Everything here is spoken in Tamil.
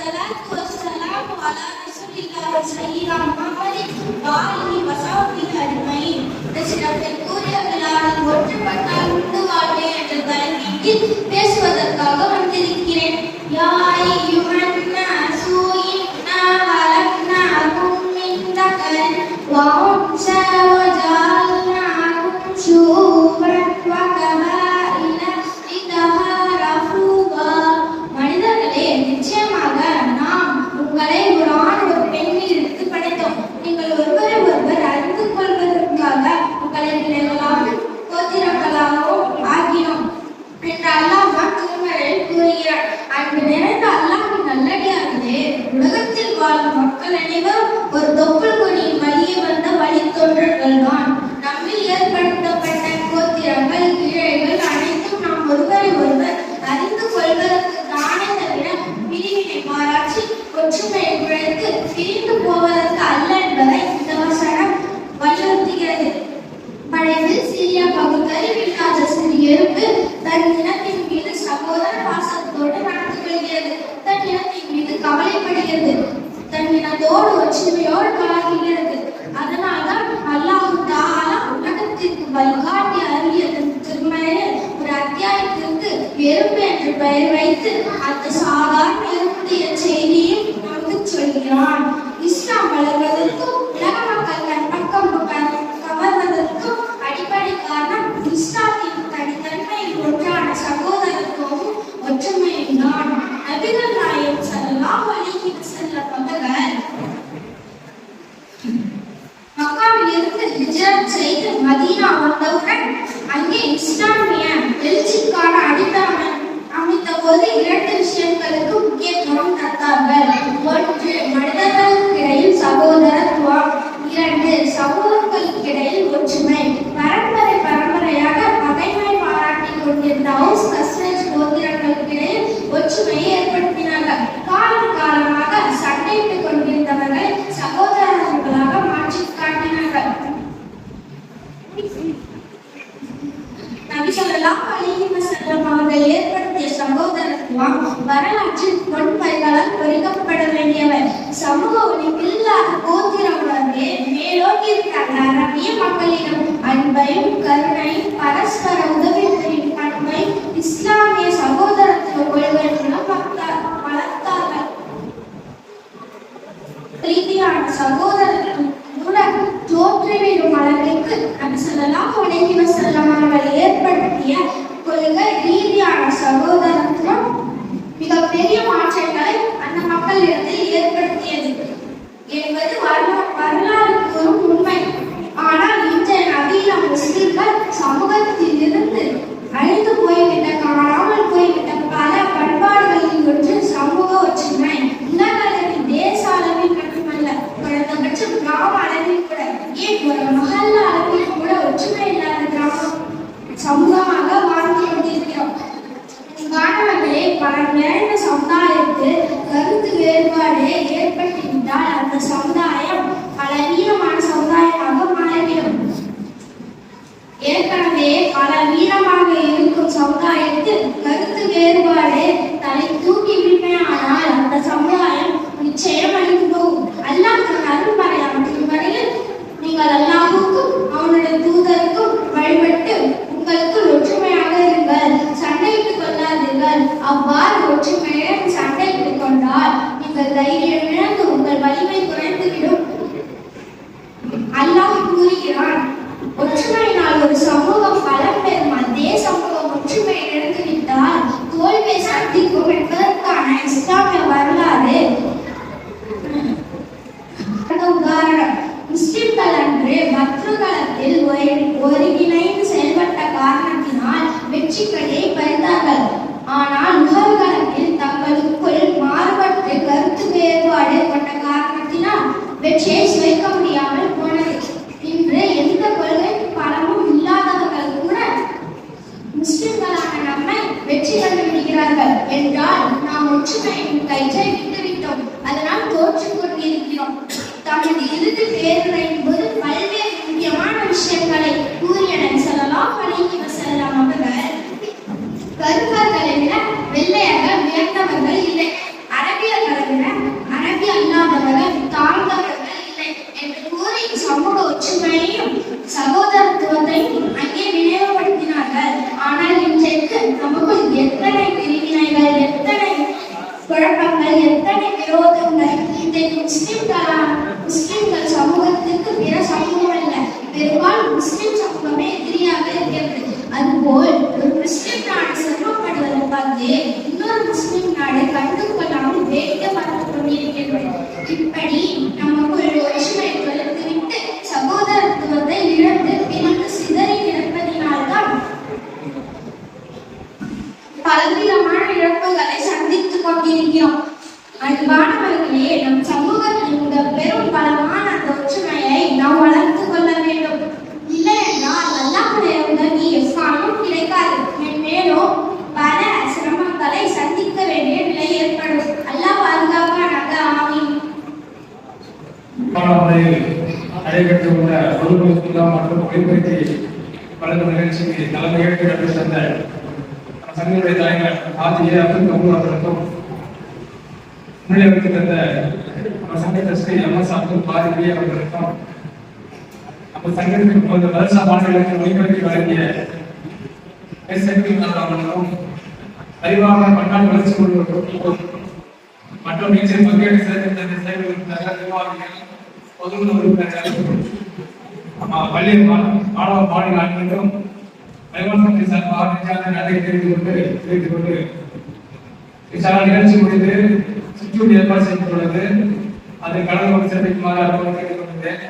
والصلاة والسلام على رسول الله سيدنا محمد وآله وصحبه أجمعين. ஒற்றுப்பட்டால் உண்டு வாழ்வே என்ற தலைப்பில் பேசுவதற்காக வந்திருக்கிறேன். யா அய்யுஹன் நாஸு இன்னா ஹலக்னாகும் மின் தகரின் வ உன்ஸா வ ஜஅல்னாகும் ஷுஉபன் வ கபாயில லிதஆரஃபு. மனிதர்களே, நிச்சயமாக நாம் உங்களை ஒரு ஆண் ஒரு பெண்ணில் இருந்து படைத்தோம். நீங்கள் ஒருவரை ஒருவர் அறிந்து கொள்வதற்காக உங்களை கிளைகளாகவும் கோத்திரங்களாகவும் ஆக்கினோம் என்று அல்லாஹ் திருமறையில் கூறுகிறார். அன்பு நிறைந்த அல்லாஹ்வின் நல்லடியார்களே, உலகத்தில் வாழும் மக்கள் அனைவரும் ஒரு தொப்புள் கொடியின் வழியே வந்த வழித்தோன்றல்கள் தான். நம்மில் ஏற்படுத்தப்பட்ட கோத்திரங்கள் கிளைகள் அனைத்தும் நாம் ஒருவரை ஒருவர் அறிந்து கொள்வதற்கு தானே தவிர பிரிவினை பாராட்சி ஒற்றுமையை குறைத்து பிரிந்து போவதற்கு அல்ல என்பதை இந்த வசனம் வலியுறுத்துகிறது. படைப்பில் சிறிய பகுத்தறிவில்லாத சிறிய எறும்பு தன் இனத்தின் மீது சகோதர பாசத்தோடு நடந்து கொள்கிறது. தன் இனத்தின் மீது கவலைப்படுகிறது. தன் இனத்தோடு ஒற்றுமையோடு பழகுகிறது. அதனால்தான் அல்லாஹ் தஆலா உலகத்திற்கு வழிகாட்டி அருளிய திருமறையில் ஒரு அத்தியாயத்திற்கு எறும்பு என்று பெயர் வைத்து அந்த சாதாரண எறும்புடைய செய்தியும் நமக்கு சொல்கிறான். இஸ்லாம் வளர்வதற்கும் உலக மக்கள் கண்பக்கம் கவர்வதற்கும் அடிப்படை காரணம் இஸ்லாத்தின் தனித்தன்மையில் ஒன்றான சகோதரத்துவமும் ஒற்றுமையும் தான். நபிகள் நாயகம் ஸல்லல்லாஹு அலைஹி வஸல்லம் அவர்கள் மக்காவில் இருந்து ஹிஜ்ரத் செய்து மதீனா வந்தவுடன் அங்கே இஸ்லாமிய எழுச்சிக்கான அடித்தளம் அமைத்த போது இரண்டு விஷயங்களுக்கு முக்கியத்துவம் தந்தார்கள். ஒன்று, மனிதர்களுக்கிடையில் சகோதரத்துவம். இரண்டு, சமூகங்களுக்கிடையில் ஒற்றுமை. பரம்பரையாக பகைமை பாராட்டிக் கொண்டிருந்த ஹவுஸ் கஸ்ரஜ் கோத்திரங்களுக்கிடையில் ஒற்றுமையை ஏற்படுத்தினார்கள். காலம் காலமாக சண்டையிட்டுக் கொண்டிருந்தவர்களை சகோதரர்களாக மாற்றி காட்டினார்கள். நபி ஸல்லல்லாஹு அலைஹி வஸல்லம் அவர்கள் ஏற்படுத்திய சகோதரத்துவம் வரலாற்றில் பொன்மைகளால் பொறிக்கப்பட வேண்டியவை. சமூக ஒளிப்பில்லாத கோத்திரங்களே மேலோங்கி இருக்கிற அரபிய மக்களிடம் அன்பையும் கருணையும் பரஸ்பர உதவி புரியும் பண்பை இஸ்லாமிய சகோதரத்துவ கொள்கை மூலம் வளர்த்தார்கள். ரீதியான சகோதரத்துவம் தோற்றுவிடும் அளவிற்கு நபி ஸல்லல்லாஹு அலைஹி வஸல்லம் அவர்கள் ஏற்படுத்திய கொள்கை ரீதியான சகோதரத்துவம் மிகப்பெரிய மாற்றங்களை அந்த மக்களிடத்தில் ஏற்படுத்தியது என்பது வரலாறு கூறும் உண்மை. ஆனால் இன்றைய நவீன முஸ்லிம்கள் சமூகத்தில் இருந்து அழிந்து போய்விட்ட காணாமல் போய்விட்ட பல பண்பாடுகளில் ஒன்று சமூக ஒற்றுமை. உலக அளவில் தேச அளவில் மட்டுமல்ல, குறைந்தபட்சம் கிராம அளவில் கூட, ஏன் ஒரு மஹல்ல அளவில் கூட ஒற்றுமை இல்லாத கிராமம் சமூகமாக வாழ்ந்து கொண்டிருக்கிறோம். மாணவர்களே, பலம் நிறைந்த சமுதாயத்தில் கருத்து வேறுபாடு ஏற்பட்டுவிட்டால் அந்த சமுதாயம் பலவீனமான சமுதாயமாக மாறிவிடும். ஏற்கனவே பலவீனமாக இருக்கும் சமுதாயத்தில் கருத்து வேறுபாடு தலை தூக்கி விடுமையானால் அந்த சமுதாயம் நிச்சயம் அழிந்து போகும். அல்லாஹ் தன் அருள்மறையான திருமறையில் நீங்கள் அல்லாஹ்வுக்கும் அவனுடைய தூதருக்கும் வழிபட்டு உங்களுக்கு ஒற்றுமையாக இருங்கள், சண்டையிட்டுக் கொள்ளாதீர்கள். அவ்வாறு ஒற்றுமையுடன் சண்டையிட்டுக் கொண்டால் நீங்கள் தைரியம் இழந்து உங்கள் வலிமை குறைந்துவிடும். அல்லாஹ் கூறுகிறான், ஒற்றுமையினால் ஒரு சமூகம் பலம் பெறும். அதே சமூகம் ஒற்றுமை இழந்துவிட்டால் தோல்வியை சந்திக்கும் என்பதற்கான இஸ்லாமிய வரலாறு உதாரணம். முஸ்லிம்கள் அன்று பத்ருகளத்தில் ஒருங்கிணைந்து செயல்பட்ட காரணத்தினால் வெற்றிக்கடியை பறித்தார்கள். ஆனால் உகர்களத்தில் தங்களுக்குள் மாறுபட்டு கருத்து வேறுபாடு கொண்ட காரணத்தினால் வெற்றியை சுவைக்க முடியாமல் போனது. இன்று எந்த கொள்கை பலமும் இல்லாதவர்கள் கூட முஸ்லிம்களான நம்மை வெற்றி கண்டு விடுகிறார்கள் என்றால் நாம் ஒற்றுமையின் கயிற்றை விட்டுவிட்டோம். அதனால் தோற்றுக் கொண்டிருக்கிறோம். தமது இறுதி பேருரையின் போது பல்வேறு முக்கியமான விஷயங்களை கூறிய நபி ஸல்லல்லாஹு அலைஹி வஸல்லம் அவர்கள் கருப்பர்களை விட வெள்ளையாக உயர்ந்தவர்கள் இல்லை, அரபியர்களை விட அதுபோல் ஒரு முஸ்லிம் நாடு சிரமப்படுவதை பார்த்து இன்னொரு முஸ்லிம் நாடு கண்டுகொள்ளாமல் வேடிக்கை பார்த்து கொண்டிருக்கின்றது. இப்படி நமக்குள் ஒற்றுமை தொலைத்துவிட்டு சகோதரத்துவத்தை இழந்து பிரிந்து சிதறி கிடப்பதினால்தான் பலவிதமான இழப்புகளை சந்தித்துக் கொண்டிருக்கிறோம். அன்பானவர்களே, நம் சமூகத்தில் இந்த பெரும் பலமான அந்த ஒற்றுமையை நாம் வளர்த்துக் கொள்ள வேண்டும். இல்லை என்றால் அல்லாஹ்வுடைய உதவி எக்காலமும் கிடைக்காது. மேலும் பல சிரமங்களை சந்திக்க வேண்டிய நிலை ஏற்படும். அல்லாஹ் பாதுகாப்பானாக. ஆமீன். நடைபெற்றுள்ள மற்றும் ஒளிபரப்பி வழங்கும் நிகழ்ச்சிக்கு தலைமையேற்று நடத்தி தந்த சங்கத்துடைய தலைவர் ஆதியே அப்துல் கபூர் அவர்களுக்கும் முன்னிலைக்கு தந்த சங்கத்தை ஸ்ரீ எம்எஸ் அப்துல் பாரிபி அவர்களுக்கும் நம்ம சங்கத்திற்கு 30 வருஷ மாணவர்களுக்கு ஒளிபரப்பி வழங்கிய அவர்களுக்கும் அறிவாளர் பன்னாட்டு வளர்ச்சி குழு மற்றும் நிகழ்ச்சியில் பங்கேற்று சிறந்த நிர்வாகிகள் பொதுக்குழு உறுப்பினர்கள் பள்ளி மாணவ மாணவிகள் அனைவருக்கும் தெரிவித்துக் கொண்டு நிகழ்ச்சி முடிந்து சுற்று ஏற்பாடு செய்யப்பட்டுள்ளது. அதை கலந்து கொண்டு சிறப்பிக்குமாறு கேட்டுக் கொண்டிருந்தேன்.